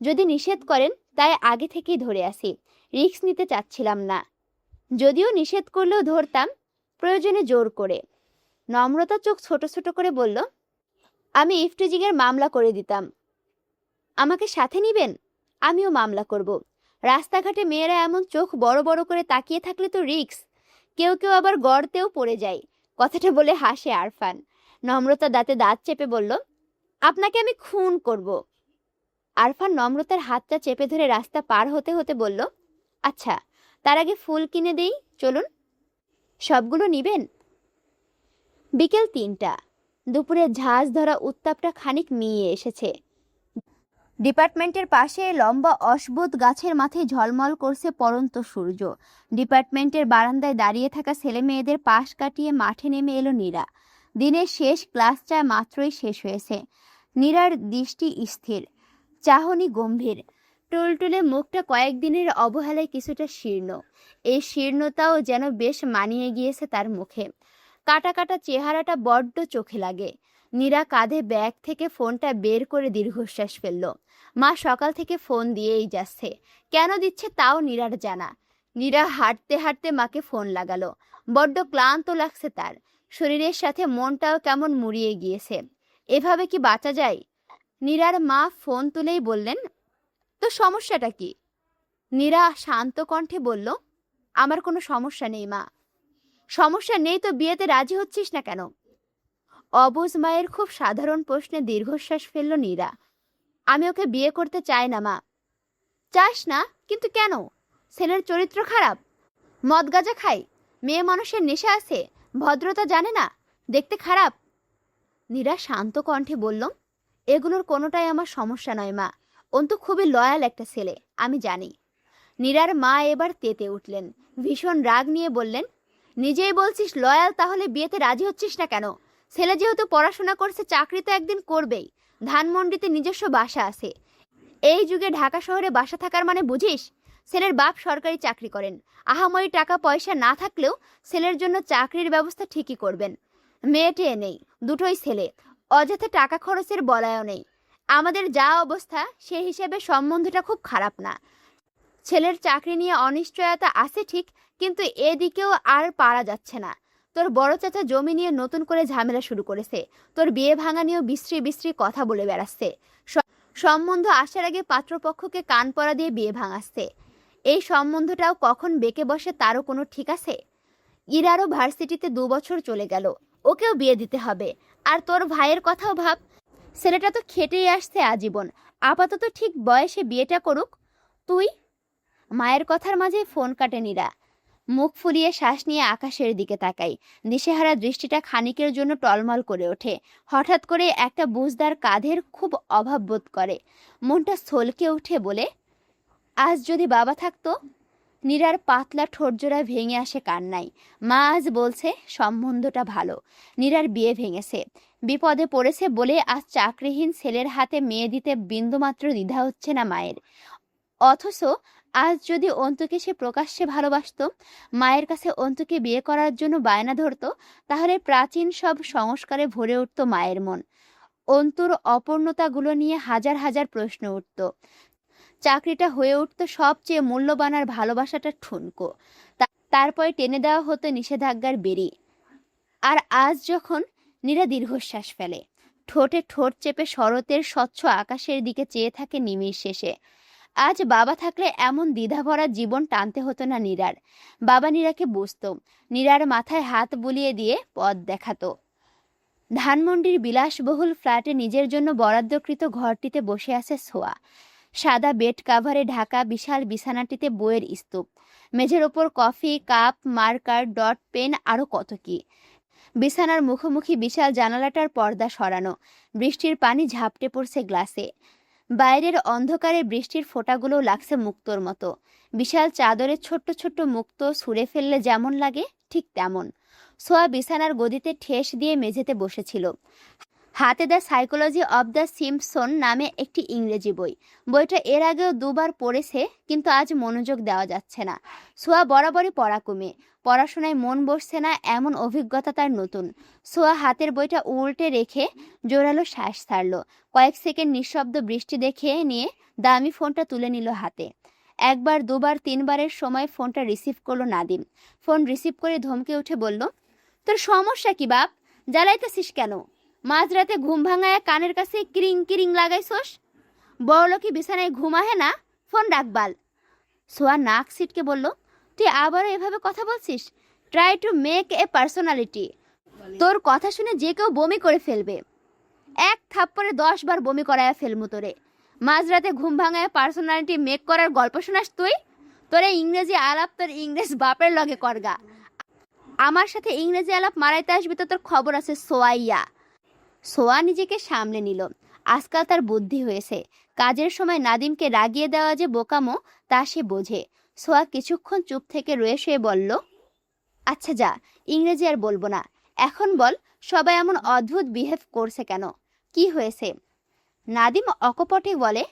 যদি নিষেধ করেন তাই আগে থেকেই ধরে আসি, রিস্ক নিতে চাচ্ছিলাম না। যদিও নিষেধ করলেও ধরতাম, প্রয়োজনে জোর করে। নম্রতা চোখ ছোট ছোট করে বলল, আমি ইফটিজিংয়ের মামলা করে দিতাম। আমাকে সাথে নিবেন? আমিও মামলা করব। রাস্তাঘাটে মেয়েরা এমন চোখ বড় বড় করে তাকিয়ে থাকলে তো রিস্ক। কেউ কেউ আবার গর্তেও পড়ে যায়। কথাটা বলে হাসে আরফান। নম্রতা দাঁতে দাঁত চেপে বলল, আপনাকে আমি খুন করব। আরফান নম্রতার হাতটা চেপে ধরে রাস্তা পার হতে হতে বলল, আচ্ছা, তার আগে ফুল কিনে দেই, চলুন। সবগুলো নিবেন? বিকেল ৩টা। দুপুরে ঝাঁজ ধরা উত্তাপটা খানিক মিইয়ে এসেছে। ডিপার্টমেন্টের পাশে লম্বা অশ্বত্থ গাছের মাথায় ঝলমল করছে পড়ন্ত সূর্য। ডিপার্টমেন্টের বারান্দায় দাঁড়িয়ে থাকা ছেলে মেয়েদের পাশ কাটিয়ে মাঠে নেমে এলো নীরা। দিনের শেষ ক্লাসটা মাত্রই শেষ হয়েছে। নীরার দৃষ্টি স্থির, চাহনি গম্ভীর। টুলটুলে মুখটা কয়েকদিনের অবহেলায় কিছুটা শীর্ণ। এই শীর্ণতাও যেন বেশ মানিয়ে গিয়েছে তার মুখে। কাটা কাটা চেহারাটা বড্ড চোখে লাগে। নীরা কাঁধে ব্যাগ থেকে ফোনটা বের করে দীর্ঘশ্বাস ফেলল। মা সকাল থেকে ফোন দিয়েই যাচ্ছে, কেন দিচ্ছে তাও নীরার জানা। নীরা হাঁটতে হাঁটতে মাকে ফোন লাগালো। বড্ড ক্লান্ত লাগছে তার, শরীরের সাথে মনটাও কেমন মুড়িয়ে গিয়েছে। এভাবে কি বাঁচা যায়? নীরার মা ফোন তুলেই বললেন, তো সমস্যাটা কি? নীরা শান্ত কণ্ঠে বলল, আমার কোনো সমস্যা নেই মা। সমস্যা নেই তো বিয়েতে রাজি হচ্ছিস না কেন? অবুঝ মায়ের খুব সাধারণ প্রশ্নে দীর্ঘশ্বাস ফেলল নীরা। আমি ওকে বিয়ে করতে চাই না মা। চাস না? কিন্তু কেন? ছেলের চরিত্র খারাপ? মদ গাঁজা খায়, মেয়ে মানুষের নেশা আছে, ভদ্রতা জানে না, দেখতে খারাপ। নীরা শান্ত কণ্ঠে বলল, এগুলোর কোনোটাই আমার সমস্যা নয় মা, অন্তু খুবই লয়াল একটা ছেলে, আমি জানি। নীরার মা এবার তেতে উঠলেন, ভীষণ রাগ নিয়ে বললেন, নিজেই বলছিস লয়াল, তাহলে বিয়েতে রাজি হচ্ছিস না কেন? ছেলে যেহেতু পড়াশোনা করছে, চাকরি তো একদিন করবেই, ধানমন্ডিতে নিজস্ব বাসা আছে। এই যুগে ঢাকা শহরে বাসা থাকার মানে বুঝিস? ছেলের বাপ সরকারি চাকরি করেন, আহামরি টাকা পয়সা না থাকলেও ছেলের জন্য চাকরির ব্যবস্থা ঠিকই করবেন। মেয়েটে নেই, দুটোই ছেলে, অযথা টাকা খরচের বলায়ও নেই। আমাদের যা অবস্থা সেই হিসেবে সম্বন্ধটা খুব খারাপ না। ছেলের চাকরি নিয়ে অনিশ্চয়তা আছে ঠিক, কিন্তু এদিকেও আর পারা যাচ্ছে না। তোর বড় চাচা জমি নিয়ে নতুন করে ঝামেলা শুরু করেছে, তোর বিয়ে ভাঙা নিয়েও বিশ্রী বিশ্রী কথা বলে বেড়াচ্ছে। সম্বন্ধ আসার আগে পাত্রপক্ষকে কান পরা দিয়ে বিয়ে ভাঙাচ্ছে। এই সম্বন্ধটাও কখন বেঁকে বসে তারও কোনো ঠিক আছে? ইরারও ভার্সিটিতে 2 বছর চলে গেল, ওকেও বিয়ে দিতে হবে। আর তোর ভাইয়ের কথাও ভাব, ছেলেটা তো খেটেই আসছে আজীবন, আপাতত ঠিক বয়সে বিয়েটা করুক। তুই? মায়ের কথার মাঝে ফোন কাটে নীরা। মুখ ফুলিয়ে শ্বাস নিয়ে আকাশের দিকে তাকাই। দিশেহারা দৃষ্টিটা খানিকের জন্য টলমল করে ওঠে। হঠাৎ করে একটা বুঝদার কাঁধের খুব অভাব বোধ করে, মনটা ছলকে উঠে বলে, আজ যদি বাবা থাকতো। নীরার পাতলা ঠোঁটজোড়া ভেঙে আসে কান্নায়। মা আজ বলছে সম্বন্ধটা ভালো, নীরার বিয়ে ভেঙেছে, বিপদে পড়েছে বলে আজ চাকরিহীন ছেলের হাতে মেয়ে দিতে বিন্দুমাত্র দ্বিধা হচ্ছে না মায়ের। অথচ আজ যদি অন্তুকে সে প্রকাশ্যে ভালোবাসত, মায়ের কাছে অন্তুকে বিয়ে করার জন্য বায়না ধরত, তাহলে প্রাচীন সব সংস্কারে ভরে উঠত মায়ের মন। অন্তুর অপূর্ণতাগুলো নিয়ে হাজার হাজার প্রশ্ন উঠত। চাকরিটা হয়ে উঠত সবচেয়ে মূল্যবান আর ভালোবাসাটা ঠুনকো। তারপরে টেনে দেওয়া হতো নিষেধাজ্ঞার বেরি। আর আজ যখন নীরা দীর্ঘশ্বাস ফেলে, ঠোঁটে ঠোঁট চেপে শরতের স্বচ্ছ আকাশের দিকে চেয়ে থাকে নিমিষেষে। আজ বাবা থাকলে এমন দ্বিধাভরা জীবন টানতে হতো না নীরার। বাবা নীরাকে বুঝতো, নীরার মাথায় হাত বুলিয়ে দিয়ে পথ দেখাতো। ধানমন্ডির বিলাসবহুল ফ্ল্যাটে নিজের জন্য বরাদ্দকৃত ঘরটিতে বসে আছে সোয়া। সাদা বেড কাভারে ঢাকা বিশাল বিছানাটিতে বইয়ের স্তূপ, মেঝের ওপর coffee cup, marker, dot pen, আরো কত কি। বিছানার মুখোমুখি বিশাল জানালাটার পর্দা সরানো, বৃষ্টির পানি ঝাপটে পড়ছে গ্লাসে। বাইরের অন্ধকারে বৃষ্টির ফোঁটাগুলো লাগছে মুক্তোর মতো। বিশাল চাদরের ছোট্ট ছোট্ট মুক্তো ছুঁড়ে ফেললে যেমন লাগে ঠিক তেমন। সোয়া বিছানার গদিতে ঠেস দিয়ে মেঝেতে বসেছিল। হাতে the psychology of the Simpson নামে একটি ইংরেজি বই। বইটা এর আগেও 2বার পড়েছে, কিন্তু আজ মনোযোগ দেওয়া যাচ্ছে না। সোয়া বরাবরই পড়াকুমে, পড়াশোনায় মন বসছে না এমন অভিজ্ঞতা তার নতুন। সোয়া হাতের বইটা উল্টে রেখে জোরালো শ্বাস ছাড়ল। কয়েক সেকেন্ড নিঃশব্দ বৃষ্টি দেখে নিয়ে দামি ফোনটা তুলে নিল হাতে। 1বার 2বার 3বারের সময় ফোনটা রিসিভ করলো নাদিম। ফোন রিসিভ করে ধমকে উঠে বলল, তোর সমস্যা কি বাপ? জ্বালাইতেছিস কেন? মাঝরাতে ঘুম ভাঙায় কানের কাছে কিরিং কিরিং লাগাইছস? বড়লোকি বিছানায় ঘুমাহে না, ফোন রাখবাল। সোয়া নাক সিটকে বলল, তুই আবারও এভাবে কথা বলছিস? Try to make a personality. তোর কথা শুনে যে কেউ বমি করে ফেলবে। এক থাপ্পড়ে 10বার বমি করায়া ফেলমু তোরে। মাঝরাতে ঘুম ভাঙায় পার্সোনালিটি মেক করার গল্প শোনাস তুই? তোরে ইংরেজি আলাপ তোর ইংরেজ বাপের লগে করগা। আমার সাথে ইংরেজি আলাপ মারাইতে আসবি তো তোর খবর আছে সোয়াইয়া। সোয়া নিজেকে সামলে নিল। আজকাল তার বুদ্ধি হয়েছে, কাজের সময় নাদিমকে রাগিয়ে দেওয়া যে বোকামো তা সে বোঝে। সোয়া কিছুক্ষণ চুপ থেকে রয়ে শুয়ে বলল, আচ্ছা যা, ইংরেজি আর বলবো না। এখন বল, সবাই এমন অদ্ভুত বিহেভ করছে কেন? কি হয়েছে? নাদিম অকপটে বলে,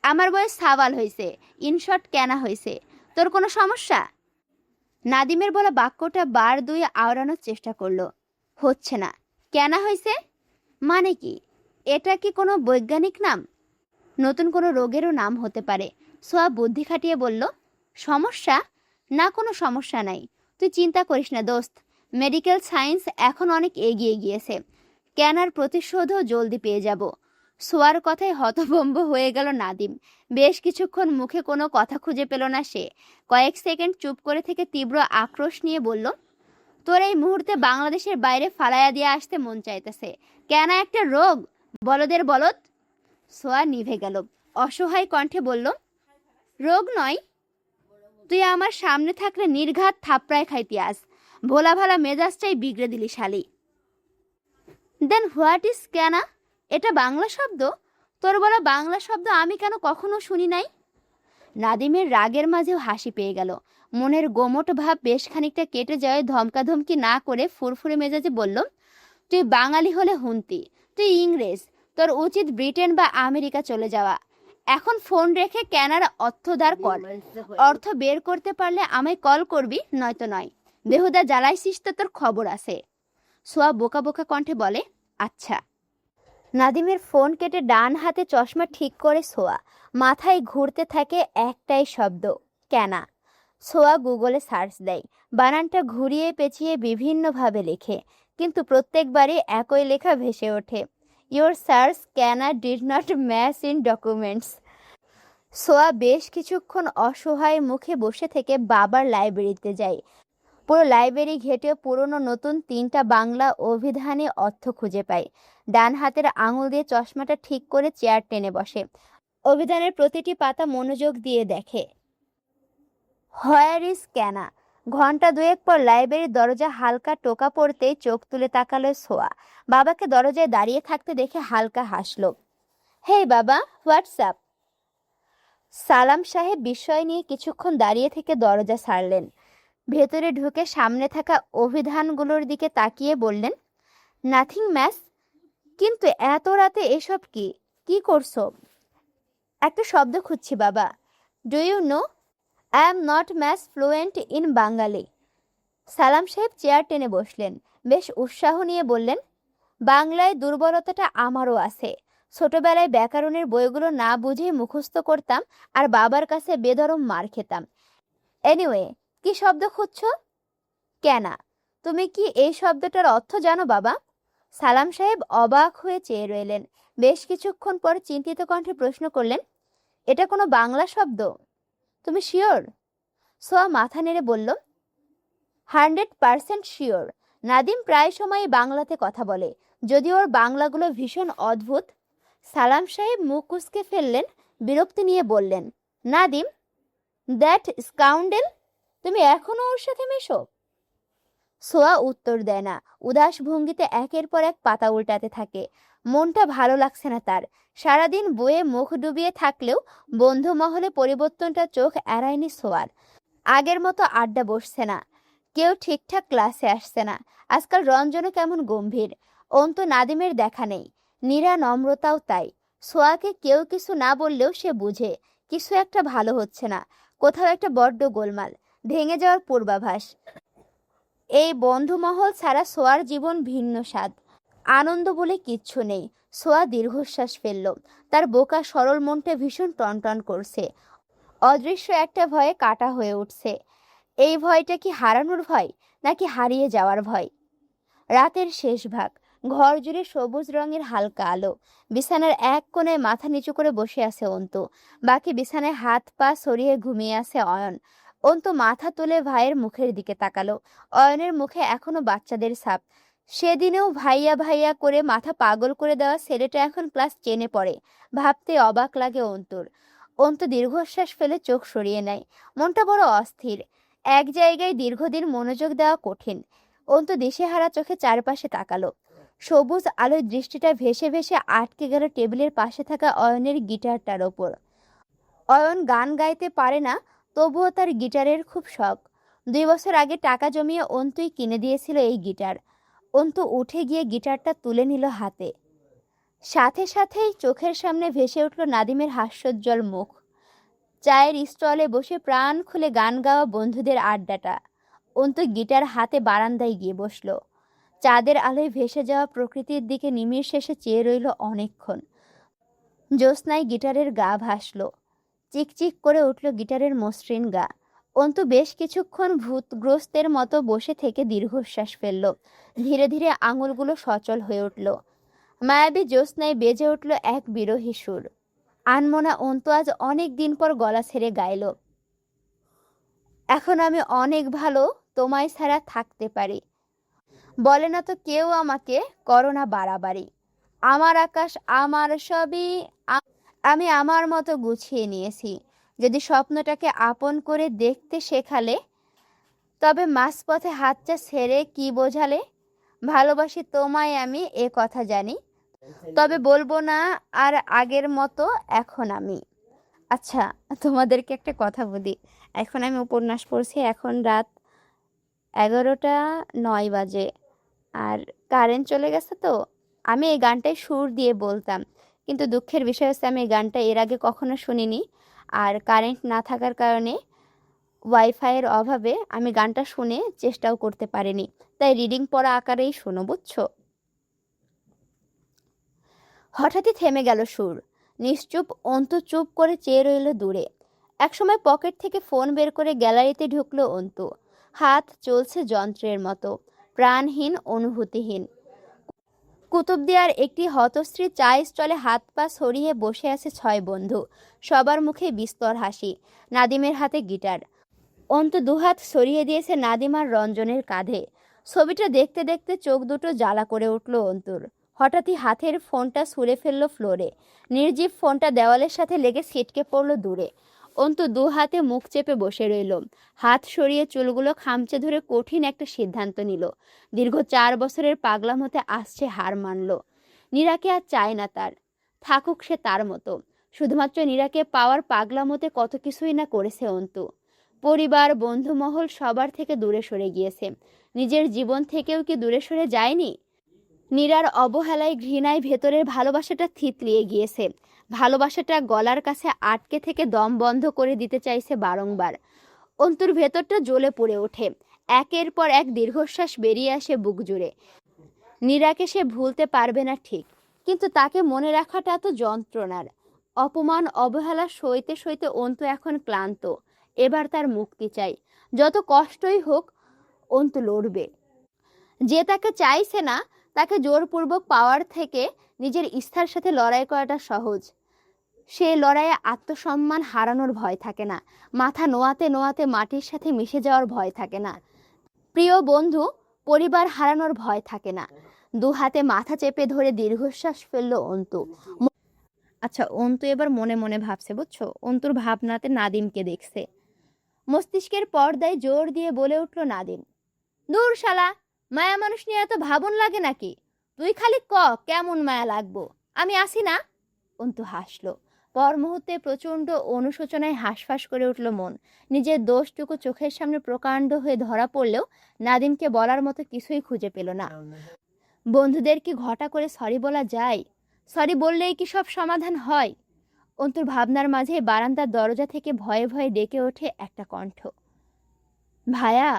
আমার বয়স সাওয়াল হয়েছে, ইনশর্ট কেনা হয়েছে। তোর কোনো সমস্যা? নাদিমের বলা বাক্যটা বার দুই আওড়ানোর চেষ্টা করলো, হচ্ছে না। কেনা হয়েছে মানে কি? এটা কি কোনো বৈজ্ঞানিক নাম? নতুন কোনো রোগেরও নাম হতে পারে। সোয়া বুদ্ধি খাটিয়ে বলল, সমস্যা? না, কোনো সমস্যা নাই, তুই চিন্তা করিস না দোস্ত। মেডিকেল সায়েন্স এখন অনেক এগিয়ে গিয়েছে, ক্যানার প্রতিশোধও জলদি পেয়ে যাব। সোয়ার কথায় হতভম্ব হয়ে গেল নাদিম। বেশ কিছুক্ষণ মুখে কোনো কথা খুঁজে পেল না সে। কয়েক সেকেন্ড চুপ করে থেকে তীব্র আক্রোশ নিয়ে বলল, তোর এই মুহূর্তে বাংলাদেশের বাইরে ফালাইয়া দিয়ে আসতে মন চাইতেছে। কেন একটা রোগ, বলদের বলদ। সোয়া নিভে গেল। অসহায় কণ্ঠে বলল, রোগ নয়, তুই আমার সামনে থাকলে নির্ঘাত থাপড়ায় খাইতি আস। ভোলা ভালা মেজাজটাই বিগড়ে দিলি শালি। দেন হোয়াট ইজ ক্যানা? এটা বাংলা শব্দ? তোর বলা বাংলা শব্দ আমি কেন কখনো শুনি নাই? নাদিমের রাগের মাঝেও হাসি পেয়ে গেল। মনের গোমট ভাব বেশ খানিকটা কেটে যায় ধমকাধমকি না করে ফুরফুরে মেজাজে বলল, তুই বাঙালি হলে হুন্তি, তুই ইংরেজ, তোর উচিত ব্রিটেন বা আমেরিকা চলে যাওয়া। এখন ফোন রেখে ক্যানার অর্থোদ্ধার কর। অর্থ বের করতে পারলে আমায় কল করবি, নয়তো নয়। বেহুদা জ্বালাইছিস তো তোর খবর আছে। সোয়া বোকা বোকা কণ্ঠে বলে, আচ্ছা। নাদিমের ফোন কেটে ডান হাতে চশমা ঠিক করে সোয়া। মাথায় ঘুরতে থাকে একটাই শব্দ, ক্যানা। সোয়া গুগলে সার্চ দেয়, বানানটা ঘুরিয়ে পেঁচিয়ে বিভিন্নভাবে লেখে, কিন্তু প্রত্যেকবারই একই লেখা ভেসে ওঠে, ইয়োর সার্চ ক্যানা did not match in documents. সোয়া বেশ কিছুক্ষণ অসহায় মুখে বসে থেকে বাবার লাইব্রেরিতে যায়। পুরো লাইব্রেরি ঘেটে পুরনো নতুন 3টা বাংলা অভিধানে অর্থ খুঁজে পায়। ডান হাতের আঙুল দিয়ে চশমাটা ঠিক করে চেয়ার টেনে বসে। অভিধানের প্রতিটি পাতা মনোযোগ দিয়ে দেখে। হোয়ার ইজ ক্যানা? ঘন্টা দুয়েক পর লাইব্রেরির দরজা হালকা টোকা পড়তেই চোখ তুলে তাকালো সোয়া। বাবাকে দরজায় দাঁড়িয়ে থাকতে দেখে হালকা হাসলো। হেই বাবা, হোয়াটসঅ্যাপ? সালাম সাহেব বিস্ময় নিয়ে কিছুক্ষণ দাঁড়িয়ে থেকে দরজা ছাড়লেন। ভেতরে ঢুকে সামনে থাকা অভিধানগুলোর দিকে তাকিয়ে বললেন, নাথিং ম্যাস। কিন্তু এত রাতে এসব কি? কি করছো? একটা শব্দ খুঁজছি বাবা। Do you know I am not much fluent in Bengali. Salam সাহেব চেয়ার টেনে বসলেন। বেশ উৎসাহ নিয়ে বললেন, বাংলায় দুর্বলতাটা আমারও আছে। ছোটবেলায় ব্যাকরণের বইগুলো না বুঝে মুখস্থ করতাম আর বাবার কাছে বেধরম মার খেতাম। এনিওয়ে, কি শব্দ খুঁজছ? ক্যানা। তুমি কি এই শব্দটার অর্থ জানো বাবা? সালাম সাহেব অবাক হয়ে চেয়ে রইলেন। বেশ কিছুক্ষণ পর চিন্তিত কণ্ঠে প্রশ্ন করলেন, এটা কোনো বাংলা শব্দ? তুমি শিওর? সোয়া মাথা নেড়ে বলল, 100% শিওর। নাদিম প্রায় সময়ই বাংলাতে কথা বলে, যদিও ওর বাংলাগুলো ভীষণ অদ্ভুত। সালাম সাহেব মুখ কুঁচকে ফেললেন, বিরক্তি নিয়ে বললেন, নাদিম, দ্যাট স্কাউন্ডেল, তুমি এখনো ওর সাথে মেশো? সোয়া উত্তর দেয় না। উদাস ভঙ্গিতে একের পর এক পাতা উল্টাতে থাকে। মনটা ভালো লাগছে না তার। সারাদিন বইয়ে মুখ ডুবিয়ে থাকলেও বন্ধু মহলে পরিবর্তনটা চোখ এড়ায়নি সোয়ার। আগের মতো আড্ডা বসছে না, কেউ ঠিকঠাক ক্লাসে আসছে না। আজকাল রঞ্জনও কেমন গম্ভীর। অন্তু নাদিমের দেখা নেই। নীরা নম্রতাও তাই। সোয়াকে কেউ কিছু না বললেও সে বুঝে কিছু একটা ভালো হচ্ছে না। কোথাও একটা বড্ড গোলমাল, ভেঙে যাওয়ার পূর্বাভাস। এই বন্ধুমহল ছাড়া সোয়ার জীবন ভিন্ন স্বাদ। আনন্দ বলে কিচ্ছু নেই। সোয়া দীর্ঘশ্বাস ফেলল। তার বোকা সরল মনটা ভীষণ টনটন করছে। অদৃশ্য একটা ভয়ে কাটা হয়ে উঠছে। এই ভয়টা কি হারানোর ভয়, নাকি হারিয়ে যাওয়ার ভয়? রাতের শেষ ভাগ। ঘর জুড়ে সবুজ রঙের হালকা আলো। বিছানার এক কোণায় মাথা নিচু করে বসে আছে অন্তু। বাকি বিছানায় হাত পা সরিয়ে ঘুমিয়ে আছে অয়ন। অন্তু মাথা তুলে ভাইয়ের মুখের দিকে তাকালো। অয়নের মুখে এখনো বাচ্চাদের ছাপ। সেদিনেও ভাইয়া ভাইয়া করে মাথা পাগল করে দেওয়া ছেলেটা এখন ক্লাস 10-এ পড়ে। ভাবতে অবাক লাগে অন্তুর। অন্তু দীর্ঘশ্বাস ফেলে চোখ সরিয়ে নেয়। মনটা বড় অস্থির। এক জায়গায় দীর্ঘদিন মনোযোগ দেওয়া কঠিন। অন্তু দিশেহারা চোখে চারপাশে তাকালো। সবুজ আলোয় দৃষ্টিটা ভেসে ভেসে আটকে গেল টেবিলের পাশে থাকা অয়নের গিটারটার ওপর। অয়ন গান গাইতে পারে না, তবুও তার গিটারের খুব শখ। 2 বছর আগে টাকা জমিয়ে অন্তুই কিনে দিয়েছিল এই গিটার। অন্তু উঠে গিয়ে গিটারটা তুলে নিল হাতে। সাথে সাথেই চোখের সামনে ভেসে উঠল নাদিমের হাস্যোজ্জ্বল মুখ। চায়ের স্টলে বসে প্রাণ খুলে গান গাওয়া বন্ধুদের আড্ডাটা। অন্তু গিটার হাতে বারান্দায় গিয়ে বসলো। চাঁদের আলোয় ভেসে যাওয়া প্রকৃতির দিকে নিমির শেষে চেয়ে রইল অনেকক্ষণ। জ্যোৎস্নায় গিটারের গা ভাসল। চিকচিক করে উঠল গিটারের মসৃণ গা। অন্তু বেশ কিছুক্ষণ ভূতগ্রস্তের মতো বসে থেকে দীর্ঘশ্বাস ফেলল। ধীরে ধীরে আঙুলগুলো সচল হয়ে উঠল। মায়াবী জ্যোৎস্নায় বেজে উঠল এক বিরহী সুর। আনমনা অন্তু আজ অনেক দিন পর গলা ছেড়ে গাইল, এখন আমি অনেক ভালো, তোমায় ছাড়া থাকতে পারি। বলে না তো কেউ আমাকে, করোনা বাড়াবাড়ি। আমার আকাশ আমার সবই আমি আমার মতো গুছিয়ে নিয়েছি। যদি স্বপ্নটাকে আপন করে দেখতে শেখালে, তবে মাঝপথে হাতটা ছেড়ে কি বোঝালে? ভালোবাসি তোমায় আমি, এ কথা জানি, তবে বলবো না আর আগের মতো এখন আমি। আচ্ছা, তোমাদেরকে একটা কথা বলি। এখন আমি উপন্যাস পড়ছি, এখন রাত 11টা 9 বাজে, আর কারেন্ট চলে গেছে। তো আমি এই গানটায় সুর দিয়ে বলতাম, কিন্তু দুঃখের বিষয় হচ্ছে আমি এই গানটা এর আগে কখনো শুনিনি। আর কারেন্ট না থাকার কারণে, ওয়াইফাইয়ের অভাবে আমি গানটা শুনে চেষ্টাও করতে পারিনি, তাই রিডিং পড়া আকারেই শোনো, বুঝছো? হঠাৎই থেমে গেল সুর। নিশ্চুপ অন্তু চুপ করে চেয়ে রইল দূরে। একসময় পকেট থেকে ফোন বের করে গ্যালারিতে ঢুকলো অন্তু। হাত চলছে যন্ত্রের মতো, প্রাণহীন, অনুভূতিহীন। কুতুবদিয়ার একটি হতশ্রী চা স্টলে হাত পা ছড়িয়ে বসে আছে 6 বন্ধু। সবার মুখে বিস্তর হাসি। নাদিমের হাতে গিটার। অন্তু দুহাত সরিয়ে দিয়েছে নাদিম আর রঞ্জনের কাঁধে। ছবিটা দেখতে দেখতে চোখ দুটো জ্বালা করে উঠল অন্তুর। হঠাৎই হাতের ফোনটা ছুঁড়ে ফেললো ফ্লোরে। নির্জীব ফোনটা দেওয়ালের সাথে লেগে ছিটকে পড়ল দূরে। অন্তু দু হাতে মুখ চেপে বসে রইল। হাত সরিয়ে চুলগুলো খামচে ধরে কঠিন একটা সিদ্ধান্ত নিল। দীর্ঘ 4 বছরের পাগলাম হতে আসছে হার মানল। নীরাকে আর চায় না তার। থাকুক সে তার মতো। শুধুমাত্র নীরাকে পাওয়ার পাগলামোতে কত কিছুই না করেছে অন্তু। পরিবার, বন্ধুমহল সবার থেকে দূরে সরে গিয়েছে। নিজের জীবন থেকেও কি দূরে সরে যায়নি? নীরার অবহেলায়, ঘৃণায় ভেতরের ভালোবাসাটা থিতলিয়ে গিয়েছে। ভালোবাসাটা গলার কাছে আটকে থেকে দম বন্ধ করে দিতে চাইছে বারংবার। অন্তুর ভেতরটা জ্বলে পড়ে ওঠে। একের পর এক দীর্ঘশ্বাস বেরিয়ে আসে বুক জুড়ে। নীরাকে সে ভুলতে পারবে না ঠিক, কিন্তু তাকে মনে রাখাটা তো যন্ত্রণার। অপমান, অবহেলা সইতে সইতে অন্তু এখন ক্লান্ত। এবার তার মুক্তি চাই। যত কষ্টই হোক, অন্তু লড়বে। যে তাকে চাইছে না, তাকে জোরপূর্বক পাওয়ার থেকে নিজের ইচ্ছার সাথে লড়াই করাটা সহজ। সে লড়াইয়ে আত্মসম্মান হারানোর ভয় থাকে না। মাথা নোয়াতে নোয়াতে মাটির সাথে মিশে যাওয়ার ভয় থাকে না। প্রিয় বন্ধু, পরিবার হারানোর ভয় থাকে না। দু হাতে মাথা চেপে ধরে দীর্ঘশ্বাস ফেললো অন্তু। আচ্ছা, অন্তু এবার মনে মনে ভাবছে, বুঝছো? অন্তুর ভাবনাতে নাদিমকে দেখছে। মস্তিষ্কের পর্দায় জোর দিয়ে বলে উঠল নাদিম, দূর শালা, মায়া মানুষ নিয়ে এত ভাবন লাগে নাকি? তুই খালি ক কেমন মায়া লাগবো, আমি আসি না। অন্তু হাসলো। পর মুহূর্তে প্রচন্ড অনুশোচনায় হাঁসফাঁস করে উঠল মন। নিজের দোষটুকু চোখের সামনে প্রকাণ্ড হয়ে ধরা পড়লেও নাদিমকে বলার মতো কিছুই খুঁজে পেল না। বন্ধুদের কি ঘটা করে সরি বলা যায়? সরি বললেই কি সব সমাধান হয়? অন্তুর ভাবনার মাঝে বারান্দার দরজা থেকে ভয়ে ভয়ে ডেকে ওঠে একটা কণ্ঠ, ভায়া।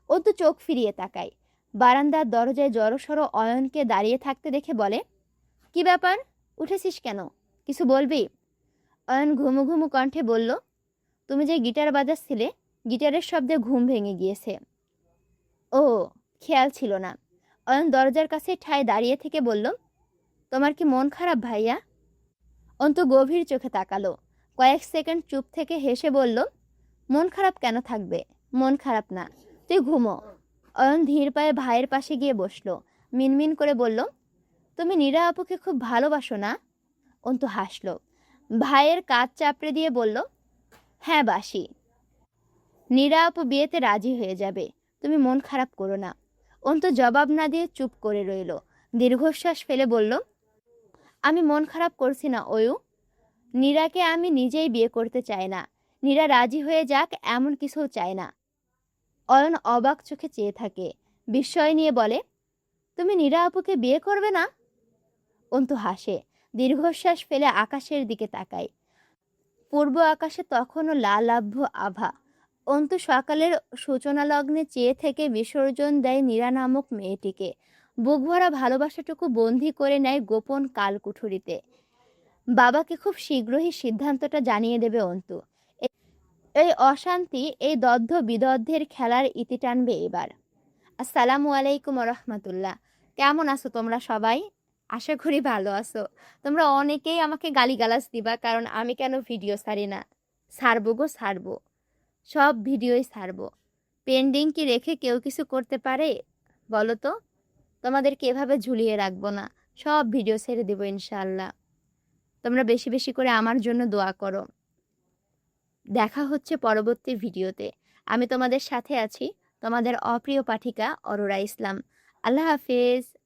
অন্তু চোখ ফিরিয়ে তাকায়। বারান্দার দরজায় জড়সড় অয়নকে দাঁড়িয়ে থাকতে দেখে বলে, কি ব্যাপার, উঠেছিস কেন? কিছু বলবি? অয়ন ঘুমু ঘুমু কণ্ঠে বলল, তুমি যে গিটার বাজাচ্ছিলে, গিটারের শব্দে ঘুম ভেঙে গিয়েছে। ও, খেয়াল ছিল না। অয়ন দরজার কাছে ঠায় দাঁড়িয়ে থেকে বলল, তোমার কি মন খারাপ ভাইয়া? অন্তু গভীর চোখে তাকালো। কয়েক সেকেন্ড চুপ থেকে হেসে বলল, মন খারাপ কেন থাকবে? মন খারাপ না, তুই ঘুমো। অয়ন ধীর পায়ে ভাইয়ের পাশে গিয়ে বসলো। মিনমিন করে বলল, তুমি নীরা আপুকে খুব ভালোবাসো না? অন্তু হাসলো। ভাইয়ের কাঁধ চাপড়ে দিয়ে বলল, হ্যাঁ বাসি। নীরা আপু বিয়েতে রাজি হয়ে যাবে, তুমি মন খারাপ করো না। অন্তু জবাব না দিয়ে চুপ করে রইল। দীর্ঘশ্বাস ফেলে বলল, আমি মন খারাপ করছি না অয়ু। নীরাকে আমি নিজেই বিয়ে করতে চাই না। নীরা রাজি হয়ে যাক এমন কিছু চাই না। অয়ন অবাক চোখে চেয়ে থাকে। বিস্ময় নিয়ে বলে, তুমি নীরা আপুকে বিয়ে করবে না? অন্তু হাসে। দীর্ঘশ্বাস ফেলে আকাশের দিকে তাকায়। পূর্ব আকাশে তখনও লালাভ্য আভা। অন্তু সকালের সূচনা লগ্নে চেয়ে থেকে বিসর্জন দেয় নীরা নামক মেয়েটিকে। বুক ভরা ভালোবাসাটুকু বন্দি করে নেয় গোপন কালকুঠুরিতে। বাবাকে খুব শীঘ্রই সিদ্ধান্তটা জানিয়ে দেবে অন্তু। এই অশান্তি, এই দগ্ধ বিদগ্ধের খেলার ইতি টানবে এবার। আসসালামু আলাইকুম রহমতুল্লাহ। কেমন আছো তোমরা সবাই? আশা করি ভালো আছো। তোমরা অনেকেই আমাকে গালিগালাজ দিবা, কারণ আমি কেন ভিডিও ছাড়ি না। ছাড়বো গো, ছাড়বো, সব ভিডিওই ছাড়বো। পেন্ডিং কি রেখে কেউ কিছু করতে পারে বলো তো? তোমাদেরকে এভাবে ঝুলিয়ে রাখবো না, সব ভিডিও ছেড়ে দেবো ইনশাআল্লাহ। তোমরা বেশি বেশি করে আমার জন্য দোয়া করো। দেখা হচ্ছে পরবর্তী ভিডিওতে। আমি তোমাদের সাথে আছি, তোমাদের অপ্রিয় পাঠিকা অরোরা ইসলাম। আল্লাহ হাফেজ।